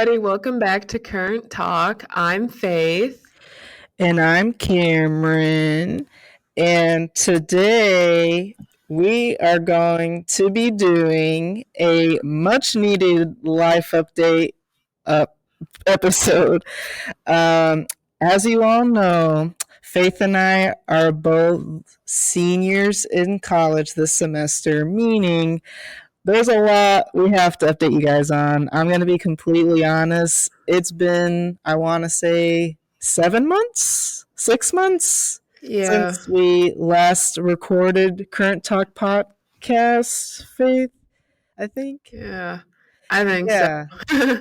everybody. Welcome back to Current Talk. I'm Faith. And I'm Cameron. And today we are going to be doing a much needed life update uh, episode. Um, as you all know, Faith and I are both seniors in college this semester, meaning there's a lot we have to update you guys on. I'm going to be completely honest. It's been, I want to say, 7 months, 6 months Yeah, since we last recorded Current Talk podcast, Faith, I think. yeah, I think so. Yeah.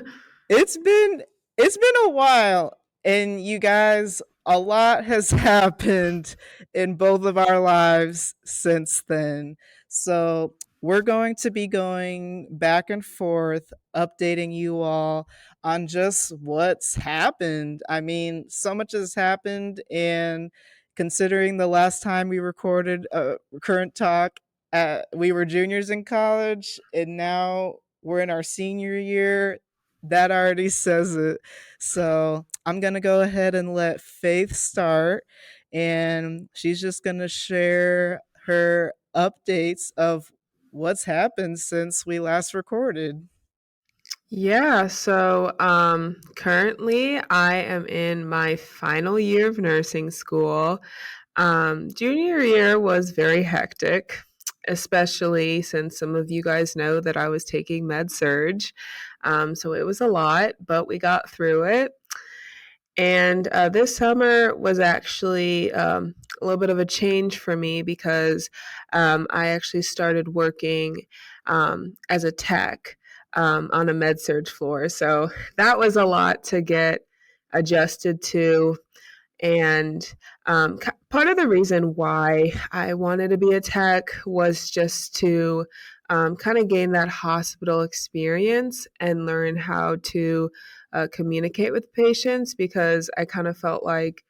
It's been it's been a while, and you guys, a lot has happened in both of our lives since then. So we're going to be going back and forth, updating you all on just what's happened. I mean, so much has happened, and considering the last time we recorded Current Talk, we were juniors in college, and now we're in our senior year. That already says it. So I'm going to go ahead and let Faith start. And she's just going to share her updates of what's happened since we last recorded. Yeah, so currently I am in my final year of nursing school. Junior year was very hectic, especially since some of you guys know that I was taking med surge. So it was a lot, but we got through it. And this summer was actually a little bit of a change for me because I actually started working as a tech on a med surge floor. So that was a lot to get adjusted to. And part of the reason why I wanted to be a tech was just to kind of gain that hospital experience and learn how to communicate with patients, because I kind of felt like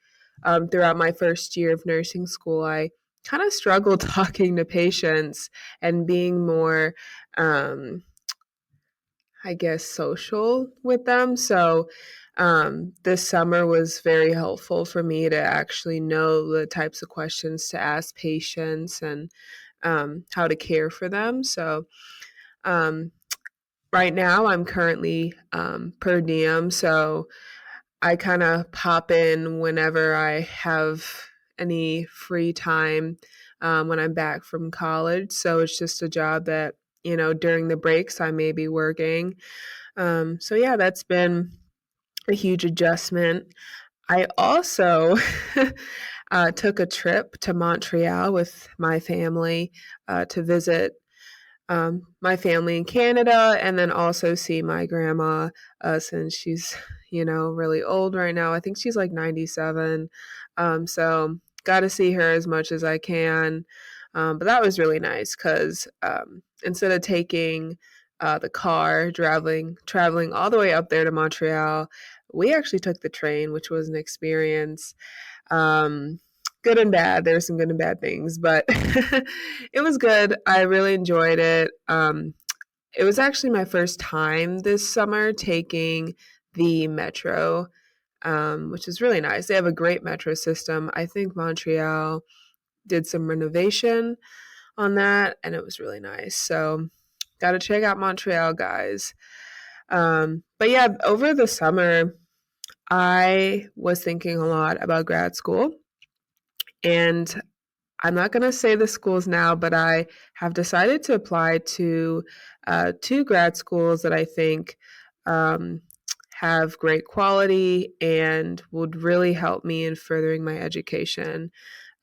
throughout my first year of nursing school, I kind of struggled talking to patients and being more, um, I guess, social with them. So this summer was very helpful for me to actually know the types of questions to ask patients and how to care for them. So um, right now, I'm currently per diem. So I kind of pop in whenever I have any free time when I'm back from college. So it's just a job that, during the breaks I may be working. So yeah, that's been a huge adjustment. I also took a trip to Montreal with my family to visit my family in Canada, and then also see my grandma since she's, really old right now. I think she's like 97. So got to see her as much as I can. But that was really nice because instead of taking the car, traveling all the way up there to Montreal, we actually took the train, which was an experience. Um, Good and bad. There's some good and bad things, but it was good. I really enjoyed it. It was actually my first time this summer taking the metro, which is really nice. They have a great metro system. I think Montreal did some renovation on that, and it was really nice. So, got to check out Montreal, guys. But yeah, over the summer, I was thinking a lot about grad school, and I'm not going to say the schools now, but I have decided to apply to two grad schools that I think um, have great quality and would really help me in furthering my education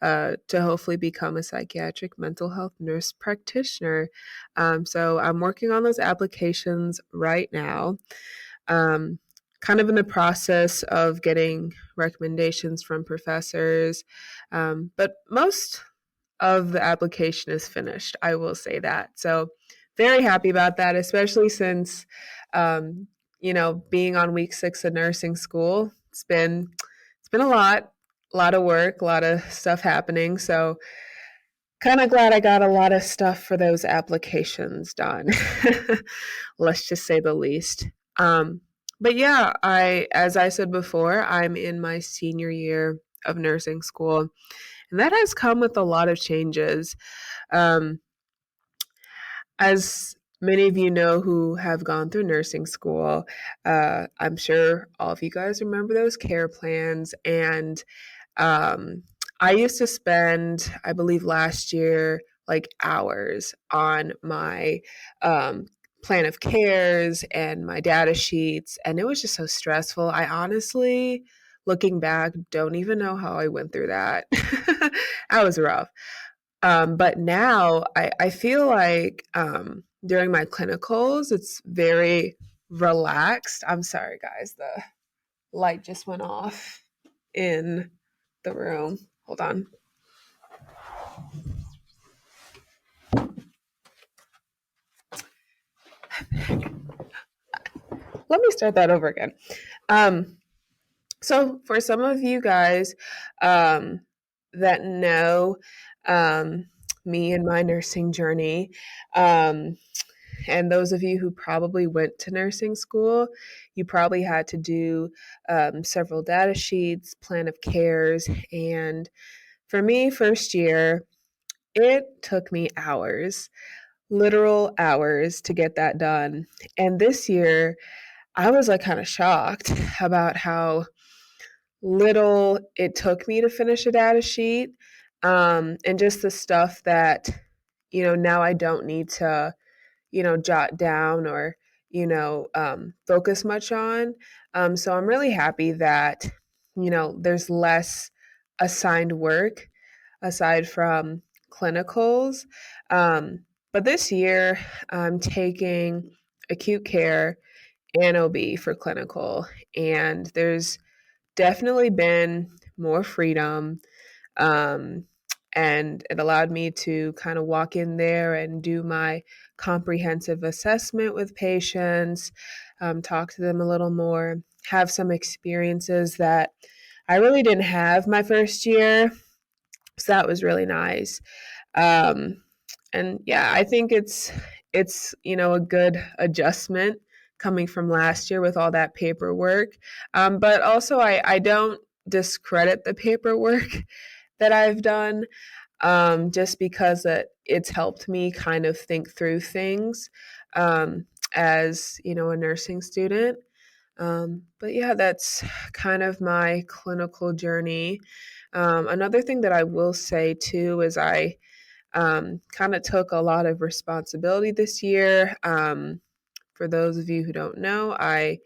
to hopefully become a psychiatric mental health nurse practitioner. So I'm working on those applications right now. Um, Kind of in the process of getting recommendations from professors, but most of the application is finished. I will say that. So very happy about that, especially since, being on week 6 of nursing school, it's been a lot of work, a lot of stuff happening. So kind of glad I got a lot of stuff for those applications done. Let's just say the least. Um, But yeah, as I said before, I'm in my senior year of nursing school, and that has come with a lot of changes. Um, as many of you know who have gone through nursing school, I'm sure all of you guys remember those care plans. And um, I used to spend, I believe last year, like hours on my um, plan of cares and my data sheets. And it was just so stressful. I honestly, looking back, don't even know how I went through that. That was rough. But now I feel like during my clinicals, it's very relaxed. I'm sorry, guys. The light just went off in the room. Hold on. Let me start that over again. Um, so, for some of you guys um, that know um, me and my nursing journey, um, and those of you who probably went to nursing school, you probably had to do several data sheets, plan of cares. And for me, first year, it took me hours, literal hours to get that done. And this year, I was like kind of shocked about how little it took me to finish a data sheet, and just the stuff that, now I don't need to jot down or, focus much on. So I'm really happy that, there's less assigned work aside from clinicals. Um, but this year, I'm taking acute care and OB for clinical, and there's definitely been more freedom, um, and it allowed me to kind of walk in there and do my comprehensive assessment with patients, talk to them a little more, have some experiences that I really didn't have my first year. So that was really nice. Um, and yeah, I think it's a good adjustment coming from last year with all that paperwork. But also, I don't discredit the paperwork that I've done, just because it's helped me kind of think through things, as a nursing student. But yeah, that's kind of my clinical journey. Another thing that I will say too is I kind of took a lot of responsibility this year. For those of you who don't know, I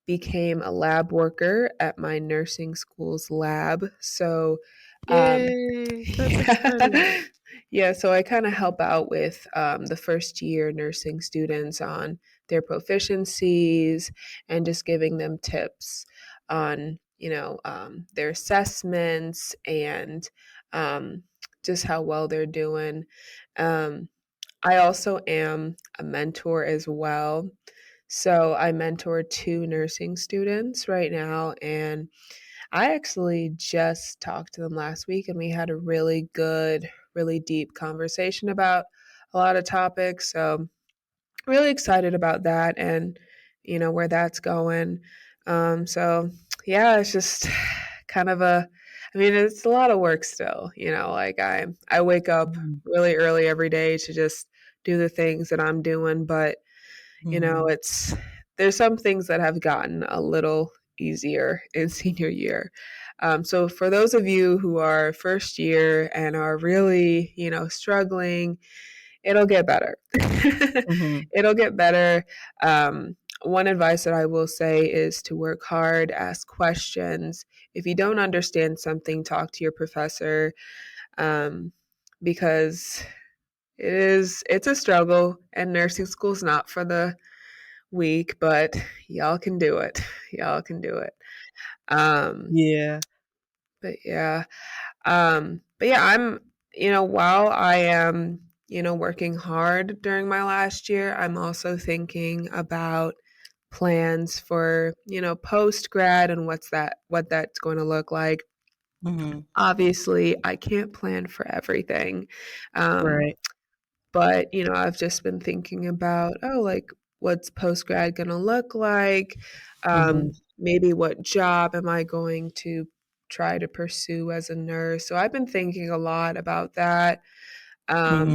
became a lab worker at my nursing school's lab. So, Yay, that's exciting. yeah, yeah. So I kind of help out with the first year nursing students on their proficiencies and just giving them tips on, their assessments and um, just how well they're doing. Um, I also am a mentor as well. So I mentor two nursing students right now, and I actually just talked to them last week, and we had a really good, really deep conversation about a lot of topics. So really excited about that and where that's going. So yeah, it's just kind of I mean, it's a lot of work still. Like I wake up Mhm, really early every day to just do the things that I'm doing, but mhm, it's there's some things that have gotten a little easier in senior year. So for those of you who are first year and are really, struggling, it'll get better. mhm, It'll get better. One advice that I will say is to work hard, ask questions. If you don't understand something, talk to your professor, um, because it's a struggle, and nursing school's not for the week, but y'all can do it. Y'all can do it. Um, yeah, but yeah, I'm, while I am, working hard during my last year, I'm also thinking about plans for, post grad and what that's going to look like. mhm, Obviously, I can't plan for everything. Um, right, but, I've just been thinking about, oh, like, what's post grad going to look like? Mm-hmm. Maybe what job am I going to try to pursue as a nurse? So I've been thinking a lot about that. Um,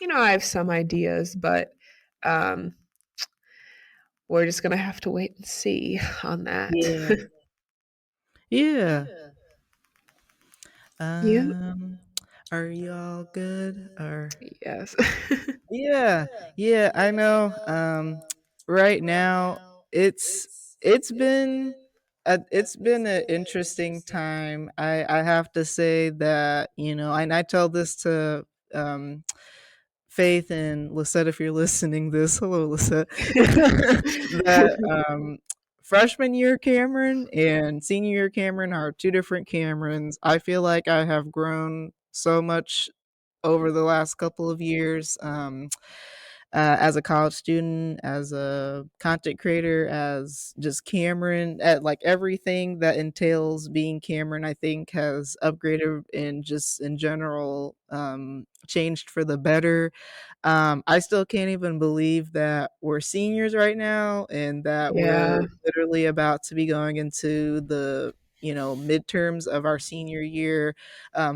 Mm-hmm. I have some ideas, but um, we're just going to have to wait and see on that. Yeah. Yeah. Yeah. Um, are you all good? Or Yes. yeah, yeah, I know. Right now, it's it's been it's been an interesting time. I have to say that and I tell this to um Faith and Lisette, if you're listening this, hello Lisette, that freshman year Cameron and senior year Cameron are two different Camerons. I feel like I have grown so much over the last couple of years. As a college student, as a content creator, as just Cameron, at like everything that entails being Cameron, I think has upgraded and just in general changed for the better. I still can't even believe that we're seniors right now and that Yeah. we're literally about to be going into the midterms of our senior year,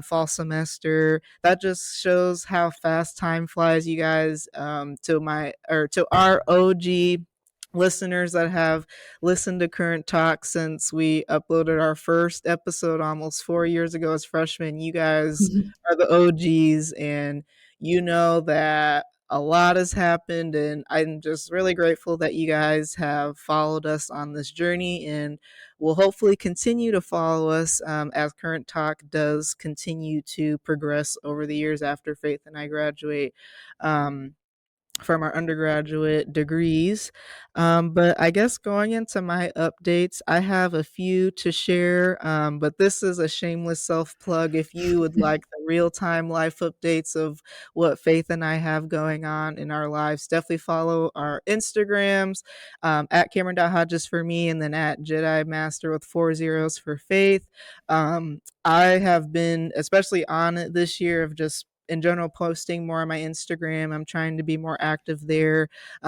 fall semester. That just shows how fast time flies, you guys. To our OG listeners that have listened to Current Talk since we uploaded our first episode almost 4 years ago as freshmen, you guys are the OGs, and you know that a lot has happened, and I'm just really grateful that you guys have followed us on this journey and will hopefully continue to follow us as Current Talk does continue to progress over the years after Faith and I graduate. Um, from our undergraduate degrees. But I guess going into my updates, I have a few to share. But this is a shameless self plug. If you would like the real time life updates of what Faith and I have going on in our lives, definitely follow our Instagrams at Cameryn.Hodges for me, and then at Jedi Master with 4 zeros for Faith. I have been especially on it this year of just in general posting more on my Instagram. I'm trying to be more active there.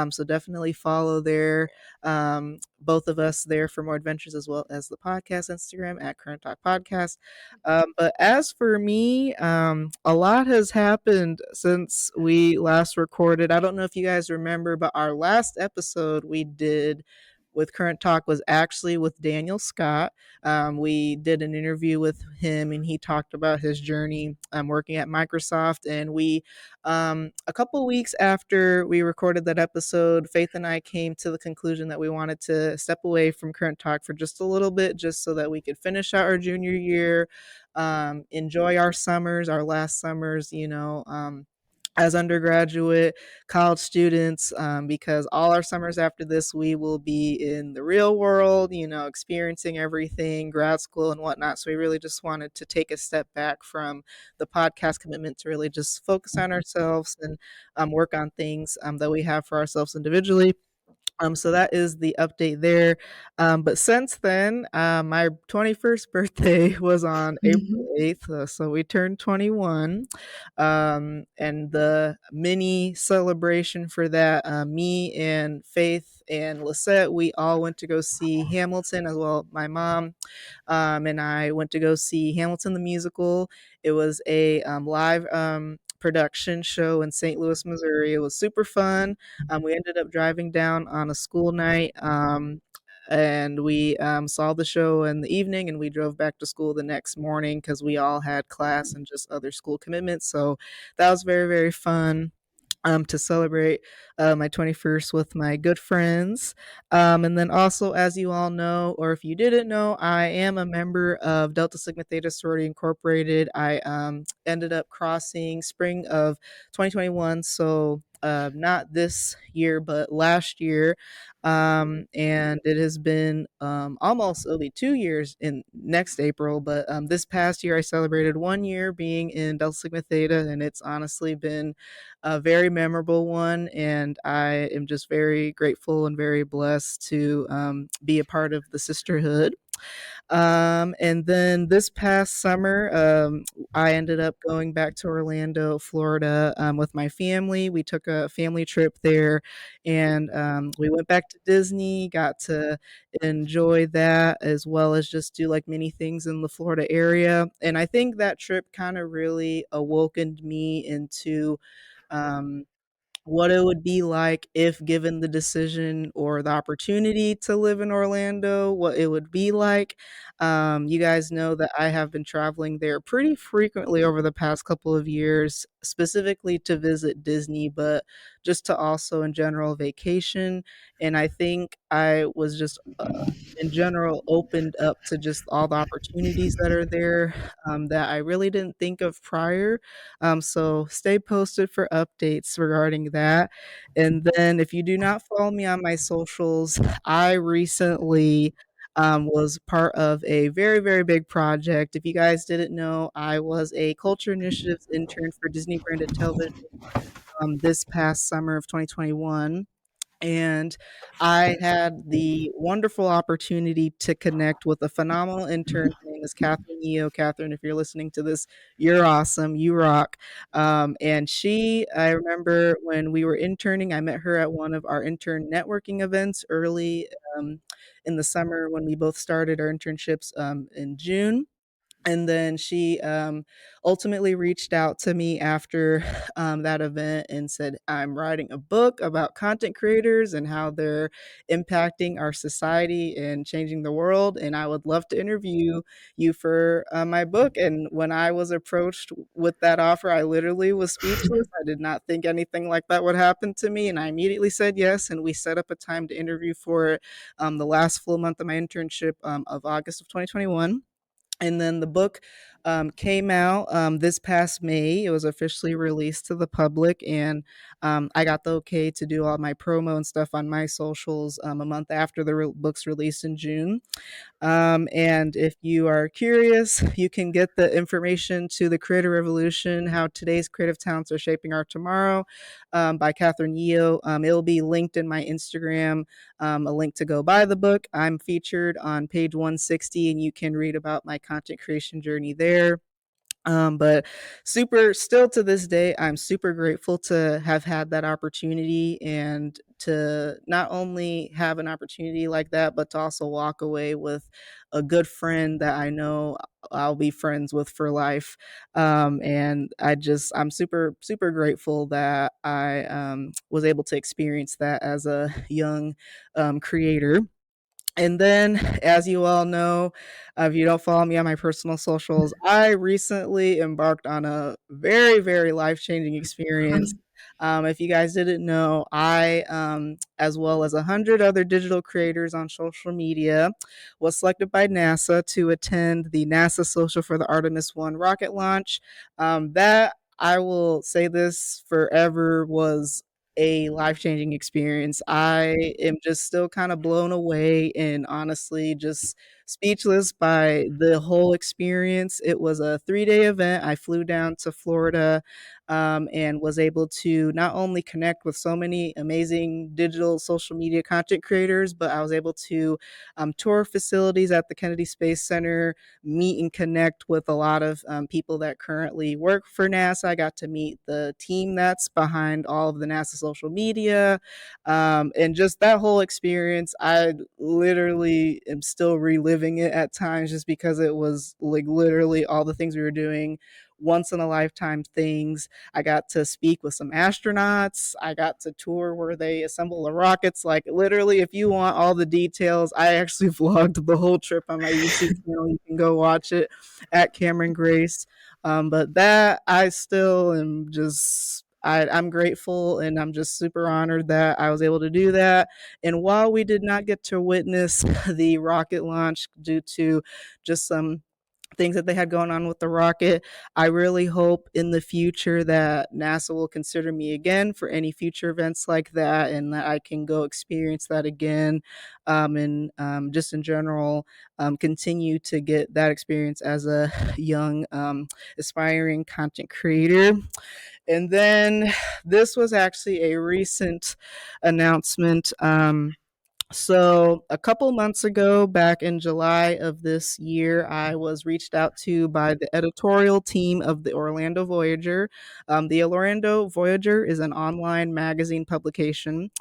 So definitely follow there. Both of us there for more adventures as well as the podcast Instagram at Current Talk Podcast. But as for me, a lot has happened since we last recorded. I don't know if you guys remember, but our last episode we did with Current Talk was actually with Daniel Scott. We did an interview with him, and he talked about his journey working at Microsoft. And a couple weeks after we recorded that episode, Faith and I came to the conclusion that we wanted to step away from Current Talk for just a little bit, just so that we could finish out our junior year, enjoy our summers, our last summers, as undergraduate college students, because all our summers after this we will be in the real world, experiencing everything, grad school and whatnot. So we really just wanted to take a step back from the podcast commitment to really just focus on ourselves and work on things that we have for ourselves individually. So that is the update there. But since then, my 21st birthday was on April 8th. So we turned 21. And the mini celebration for that, me and Faith and Lisette, we all went to go see Hamilton as well. My mom and I went to go see Hamilton the musical. It was a live production show in St. Louis, Missouri. It was super fun. We ended up driving down on a school night. And we saw the show in the evening, and we drove back to school the next morning because we all had class and just other school commitments. So that was very, very fun to celebrate my 21st with my good friends. And then also, as you all know, or if you didn't know, I am a member of Delta Sigma Theta Sorority Incorporated. I ended up crossing spring of 2021, so not this year, but last year. And it has been almost, it'll be 2 years in next April, but this past year I celebrated 1 year being in Delta Sigma Theta, and it's honestly been a very memorable one. And I am just very grateful and very blessed to be a part of the sisterhood. And then this past summer, I ended up going back to Orlando, Florida, with my family. We took a family trip there, and we went back to Disney, got to enjoy that as well as just do like many things in the Florida area. And I think that trip kind of really awokened me into um, what it would be like if given the decision or the opportunity to live in Orlando, what it would be like. You guys know that I have been traveling there pretty frequently over the past couple of years, specifically to visit Disney, but just to also in general vacation. And I think I was just in general opened up to just all the opportunities that are there, that I really didn't think of prior. So stay posted for updates regarding that. And then if you do not follow me on my socials, I recently was part of a very, very big project. If you guys didn't know, I was a culture initiatives intern for Disney branded television this past summer of 2021. And I had the wonderful opportunity to connect with a phenomenal intern. Her name is Catherine Eo. Catherine, if you're listening to this, you're awesome. You rock. And I remember when we were interning, I met her at one of our intern networking events early in the summer when we both started our internships in June. And then she ultimately reached out to me after that event and said, I'm writing a book about content creators and how they're impacting our society and changing the world. And I would love to interview you for my book. And when I was approached with that offer, I literally was speechless. I did not think anything like that would happen to me. And I immediately said yes. And we set up a time to interview for it the last full month of my internship of August of 2021. And then the book came out this past May. It was officially released to the public, and I got the okay to do all my promo and stuff on my socials a month after the book's released in June. And if you are curious, you can get the information to The Creator Revolution: How Today's Creative Talents Are Shaping Our Tomorrow by Catherine Yeo. It will be linked in my Instagram, a link to go buy the book. I'm featured on page 160, and you can read about my content creation journey there. But super, still to this day, I'm super grateful to have had that opportunity and to not only have an opportunity like that, but to also walk away with a good friend that I know I'll be friends with for life. And I'm super, super grateful that I was able to experience that as a young creator. And then, as you all know, if you don't follow me on my personal socials, I recently embarked on a very, very life changing experience. If you guys didn't know, as well as 100 other digital creators on social media, was selected by NASA to attend the NASA Social for the Artemis 1 rocket launch. That, I will say this forever, was a life changing experience. I am just still kind of blown away and honestly just speechless by the whole experience. It was a 3-day event. I flew down to Florida and was able to not only connect with so many amazing digital social media content creators, but I was able to tour facilities at the Kennedy Space Center, meet and connect with a lot of people that currently work for NASA. I got to meet the team that's behind all of the NASA social media. And just that whole experience, I literally am still reliving it at times just because it was like literally all the things we were doing, once in a lifetime things. I got to speak with some astronauts. I got to tour where they assemble the rockets. Like literally, if you want all the details, I actually vlogged the whole trip on my YouTube channel. You can go watch it at Cameryn Grace. But that I still am just I'm grateful and I'm just super honored that I was able to do that. And while we did not get to witness the rocket launch due to just some things that they had going on with the rocket, I really hope in the future that NASA will consider me again for any future events like that and that I can go experience that again, and just in general continue to get that experience as a young aspiring content creator. And then this was actually a recent announcement. So, a couple months ago, back in July of this year, I was reached out to by the editorial team of the Orlando Voyager. The Orlando Voyager is an online magazine publication,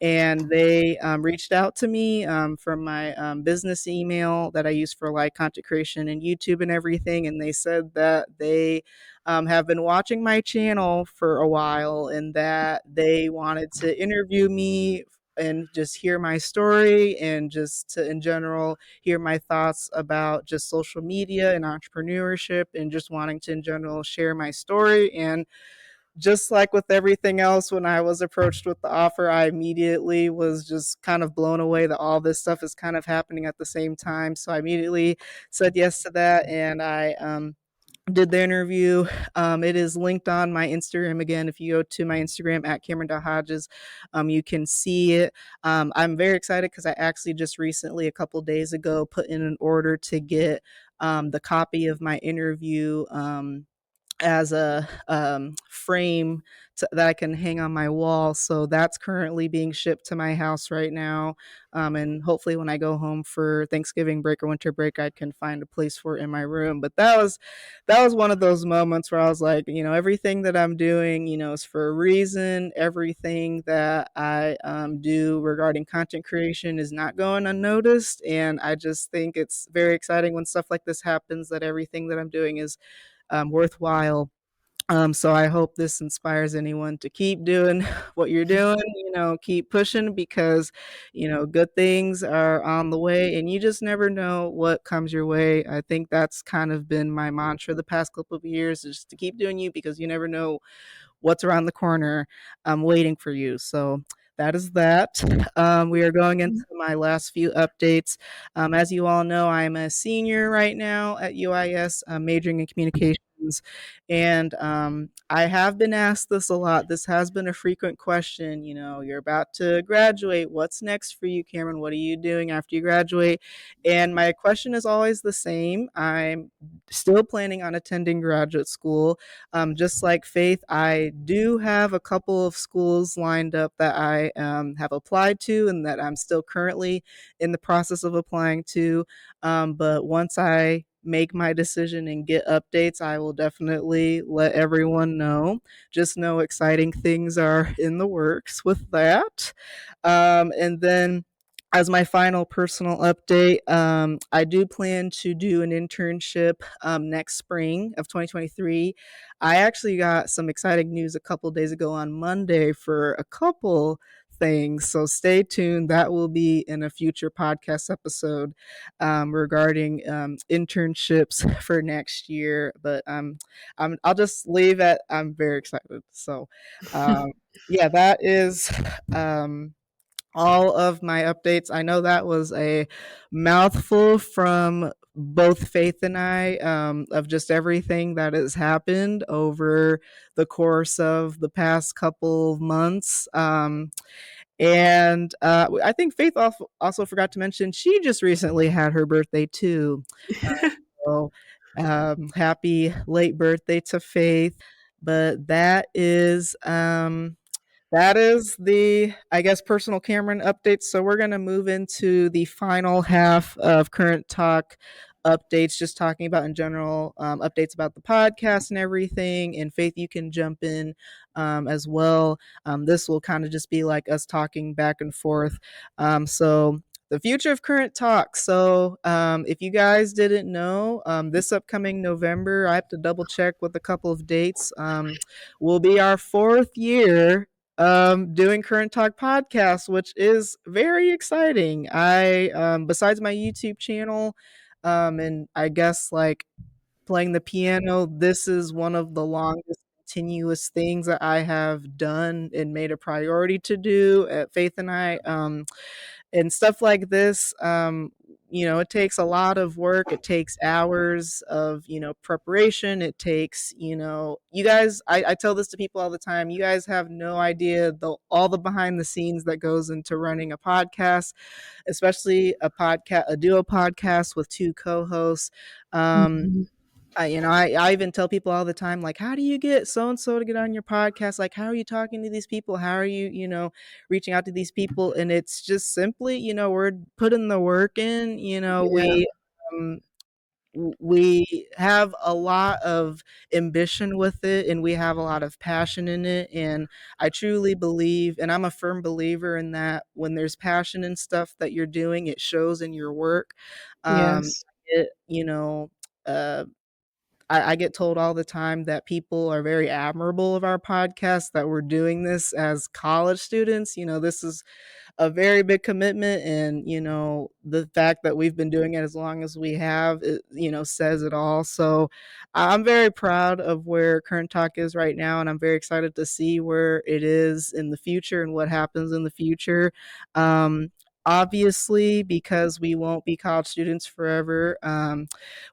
and they reached out to me from my business email that I use for like content creation and YouTube and everything. And they said that they have been watching my channel for a while and that they wanted to interview me and just hear my story and just to in general hear my thoughts about just social media and entrepreneurship and just wanting to in general share my story. And just like with everything else, when I was approached with the offer, I immediately was just kind of blown away that all this stuff is kind of happening at the same time. So I immediately said yes to that, and I did the interview. It is linked on my Instagram again. If you go to my Instagram at Cameryn.Hodges, you can see it. I'm very excited because I actually just recently, a couple days ago, put in an order to get the copy of my interview. As a frame that I can hang on my wall. So that's currently being shipped to my house right now. And hopefully, when I go home for Thanksgiving break or winter break, I can find a place for it in my room. But that was one of those moments where I was like, everything that I'm doing, is for a reason. Everything that I do regarding content creation is not going unnoticed. And I just think it's very exciting when stuff like this happens, that everything that I'm doing is worthwhile. So I hope this inspires anyone to keep doing what you're doing, keep pushing because, good things are on the way and you just never know what comes your way. I think that's kind of been my mantra the past couple of years, is to keep doing you because you never know what's around the corner waiting for you. So that is that. We are going into my last few updates. As you all know, I'm a senior right now at UIS, majoring in communications. And I have been asked this a lot. This has been a frequent question. You're about to graduate. What's next for you, Cameryn? What are you doing after you graduate? And my question is always the same. I'm still planning on attending graduate school. Just like Faith, I do have a couple of schools lined up that I have applied to and that I'm still currently in the process of applying to. But once I make my decision and get updates, I will definitely let everyone know. Just know exciting things are in the works with that. And then as my final personal update, I do plan to do an internship next spring of 2023. I actually got some exciting news a couple days ago on Monday for a couple things. So stay tuned. That will be in a future podcast episode regarding internships for next year. But I'll just leave it. I'm very excited. So yeah, that is all of my updates. I know that was a mouthful from both Faith and I, of just everything that has happened over the course of the past couple of months. And I think Faith also forgot to mention she just recently had her birthday too. So happy late birthday to Faith. But that is the, I guess, personal Cameryn updates. So we're going to move into the final half of current talk updates, just talking about in general updates about the podcast and everything. And Faith, you can jump in as well. This will kind of just be like us talking back and forth. So the future of current talk. So if you guys didn't know, this upcoming November, I have to double check with a couple of dates, will be our 4th year doing Current Talk podcast, which is very exciting. I besides my YouTube channel, and I guess like playing the piano, this is one of the longest continuous things that I have done and made a priority to do at Faith and I. And stuff like this, it takes a lot of work. It takes hours of, preparation. It takes, you guys, I tell this to people all the time. You guys have no idea all the behind the scenes that goes into running a podcast, especially a duo podcast with two co-hosts. Um, Mhm. I even tell people all the time, like, how do you get so and so to get on your podcast? Like, how are you talking to these people? How are you, reaching out to these people? And it's just simply, we're putting the work in. Yeah. Um, we have a lot of ambition with it, and we have a lot of passion in it. And I truly believe, and I'm a firm believer in that, when there's passion and stuff that you're doing, it shows in your work. Yes. it you know uh I get told all the time that people are very admirable of our podcast, that we're doing this as college students. This is a very big commitment, and the fact that we've been doing it as long as we have, it, says it all. So I'm very proud of where Current Talk is right now, and I'm very excited to see where it is in the future and what happens in the future. Obviously, because we won't be college students forever,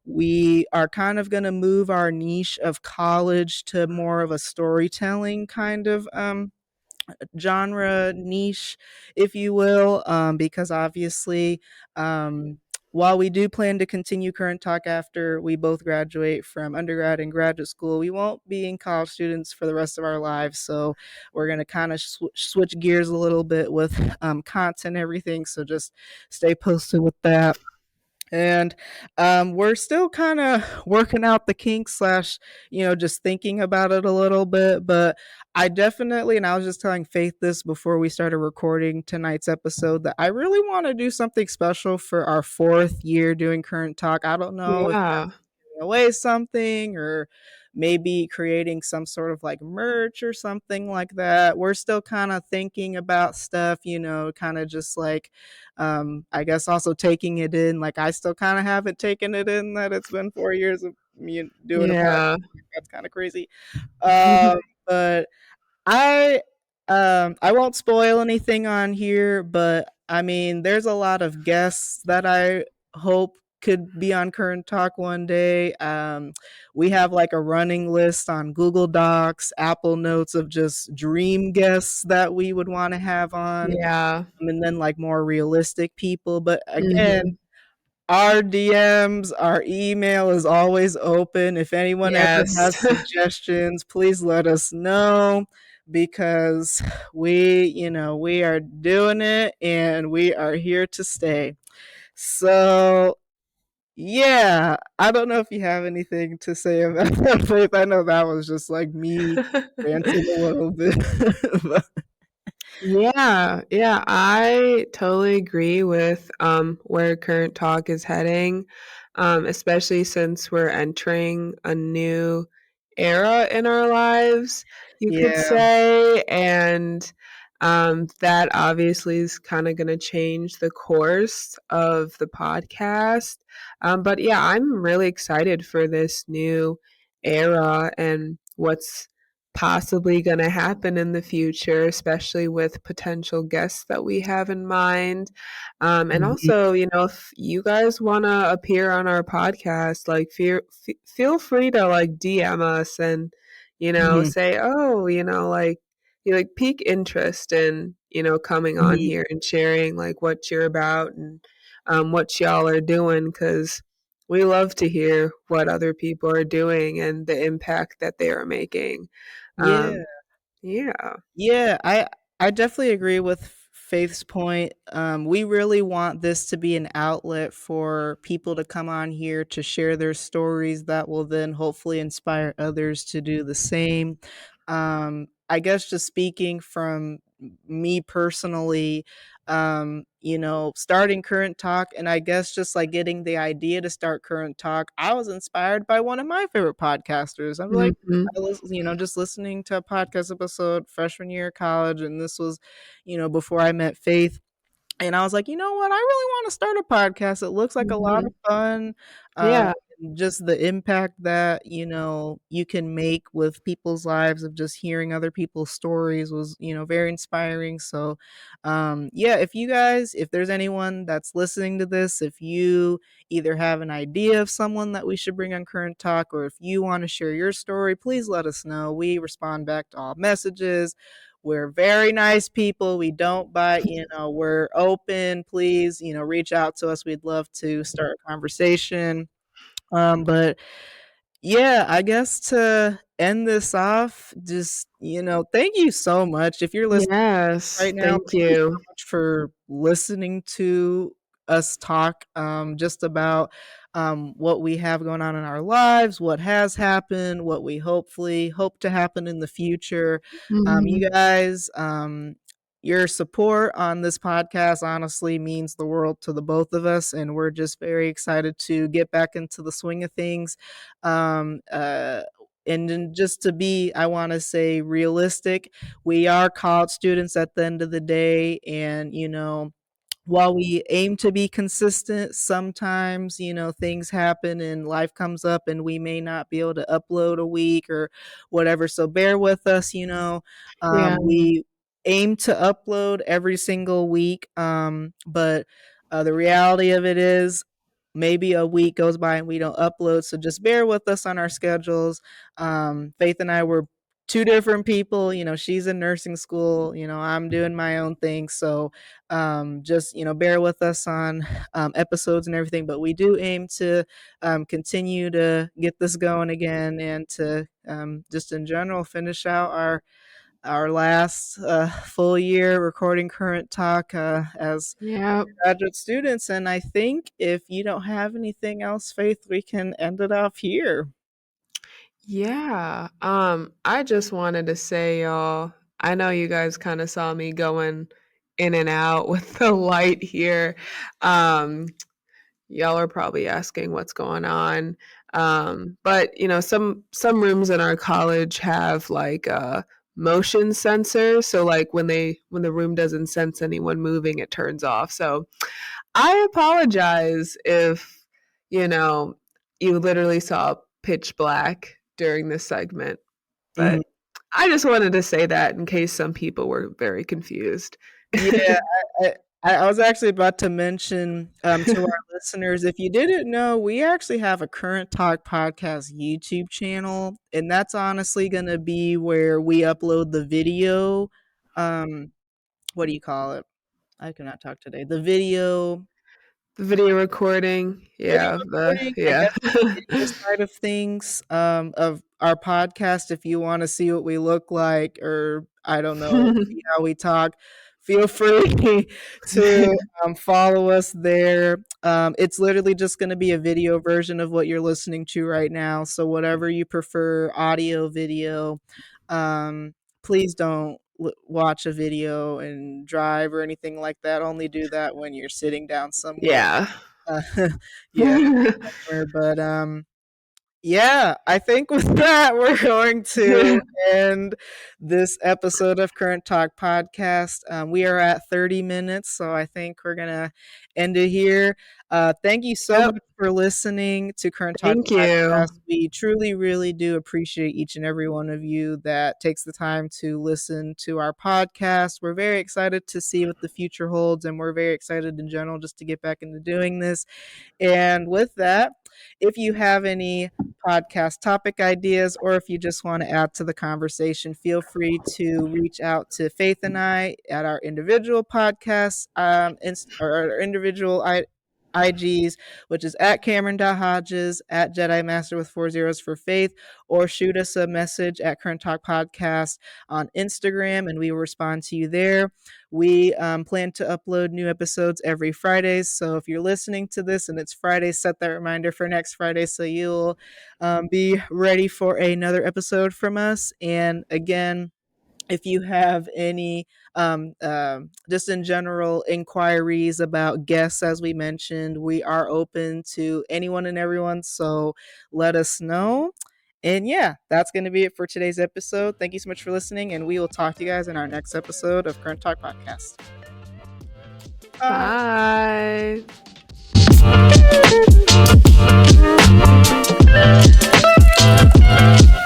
we are kind of going to move our niche of college to more of a storytelling kind of genre niche, if you will, because obviously, um, while we do plan to continue Current Talk after we both graduate from undergrad and graduate school, we won't be in college students for the rest of our lives. So we're going to kind of switch gears a little bit with content and everything. So just stay posted with that. And we're still kind of working out the kinks slash, just thinking about it a little bit. But I definitely, and I was just telling Faith this before we started recording tonight's episode, that I really want to do something special for our 4th year doing Current Talk. I don't know if Yeah. away something, or maybe creating some sort of like merch or something like that. We're still kind of thinking about stuff, kind of just like, I guess also taking it in. Like, I still kind of haven't taken it in that it's been 4 years of me doing a podcast. Yeah. That's kind of crazy. But I won't spoil anything on here, but I mean, there's a lot of guests that I hope could be on Current Talk one day. We have like a running list on Google Docs, Apple Notes, of just dream guests that we would want to have on, Yeah. and then like more realistic people. But again, Mhm. our DMs, our email is always open. If anyone ever Yes. has suggestions, please let us know, because we are doing it and we are here to stay. So, yeah, I don't know if you have anything to say about that, Faith. I know that was just like me ranting a little bit. Yeah, yeah, I totally agree with where current talk is heading, especially since we're entering a new era in our lives, you could Yeah. say, and that obviously is kind of going to change the course of the podcast. But yeah, I'm really excited for this new era and what's possibly going to happen in the future, especially with potential guests that we have in mind. And Mhm. also, if you guys want to appear on our podcast, like feel free to like DM us and, Mhm. say, oh, like you like pique interest in, coming on Mhm. here and sharing like what you're about and what y'all are doing because we love to hear what other people are doing and the impact that they are making. Yeah. Yeah. Yeah, I definitely agree with Faith's point. We really want this to be an outlet for people to come on here to share their stories that will then hopefully inspire others to do the same. I guess just speaking from me personally, starting Current Talk, and I guess just like getting the idea to start Current Talk, I was inspired by one of my favorite podcasters. I'm like, Mhm. I was, just listening to a podcast episode freshman year of college, and this was, before I met Faith. And I was like, you know what? I really want to start a podcast. It looks like a lot of Mhm. fun. Yeah. Just the impact that, you can make with people's lives, of just hearing other people's stories, was, very inspiring. So, yeah, if there's anyone that's listening to this, if you either have an idea of someone that we should bring on Current Talk, or if you want to share your story, please let us know. We respond back to all messages. We're very nice people. We don't bite, we're open. Please, reach out to us. We'd love to start a conversation. But yeah, I guess to end this off, just, thank you so much. If you're listening Yes, right now, thank thank you so you. much for listening to us talk just about what we have going on in our lives, what has happened, what we hopefully hope to happen in the future. You Mhm. guys, your support on this podcast honestly means the world to the both of us, and we're just very excited to get back into the swing of things. Um, uh, and then just to be, I want to say, realistic, we are college students at the end of the day, and while we aim to be consistent, sometimes things happen and life comes up and we may not be able to upload a week or whatever, so bear with us. Yeah, We aim to upload every single week, but the reality of it is maybe a week goes by and we don't upload, so just bear with us on our schedules. Faith and I were two different people. She's in nursing school, I'm doing my own thing, so just bear with us on episodes and everything, but we do aim to continue to get this going again, and to just in general finish out our last full year recording Current Talk as yeah, graduate students. And I think if you don't have anything else, Faith, we can end it off here. yeah. I just wanted to say, y'all, I know you guys kind of saw me going in and out with the light here. Um, Y'all are probably asking what's going on. But some rooms in our college have like motion sensors. So like when the room doesn't sense anyone moving, it turns off. So I apologize if, you know, you literally saw pitch black during this segment. Mhm. But I just wanted to say that in case some people were very confused. Yeah, I, I was actually about to mention to our listeners, if you didn't know, we actually have a Current Talk Podcast YouTube channel, and that's honestly going to be where we upload the video. Um, what do you call it? I cannot talk today. The The video recording, video yeah, recording, I yeah. guess, the video side of things, of our podcast. If you want to see what we look like, or I don't know, see how we talk, feel free to follow us there. It's literally just going to be a video version of what you're listening to right now. So whatever you prefer, audio, video, um, please don't watch a video and drive or anything like that. Only do that when you're sitting down somewhere. Yeah. Uh, yeah, but yeah, I think with that we're going to end this episode of Current Talk Podcast. We are at 30 minutes, so I think we're gonna end it here. Thank you so Yep. much for listening to Current Talk Thank you. Podcast. We truly, really do appreciate each and every one of you that takes the time to listen to our podcast. We're very excited to see what the future holds, and we're very excited in general just to get back into doing this. And with that, if you have any podcast topic ideas, or if you just want to add to the conversation, feel free to reach out to Faith and I at our individual podcasts, or our individual IGs, which is at Cameryn.Hodges, at Jedi Master with 4 zeros for Faith, or shoot us a message at Current Talk Podcast on Instagram, and we will respond to you there. We plan to upload new episodes every Fridays. So if you're listening to this and it's Friday, set that reminder for next Friday so you'll be ready for another episode from us. And again, if you have any just in general inquiries about guests, as we mentioned, we are open to anyone and everyone. So let us know. And yeah, that's going to be it for today's episode. Thank you so much for listening, and we will talk to you guys in our next episode of Current Talk Podcast. Bye. Bye.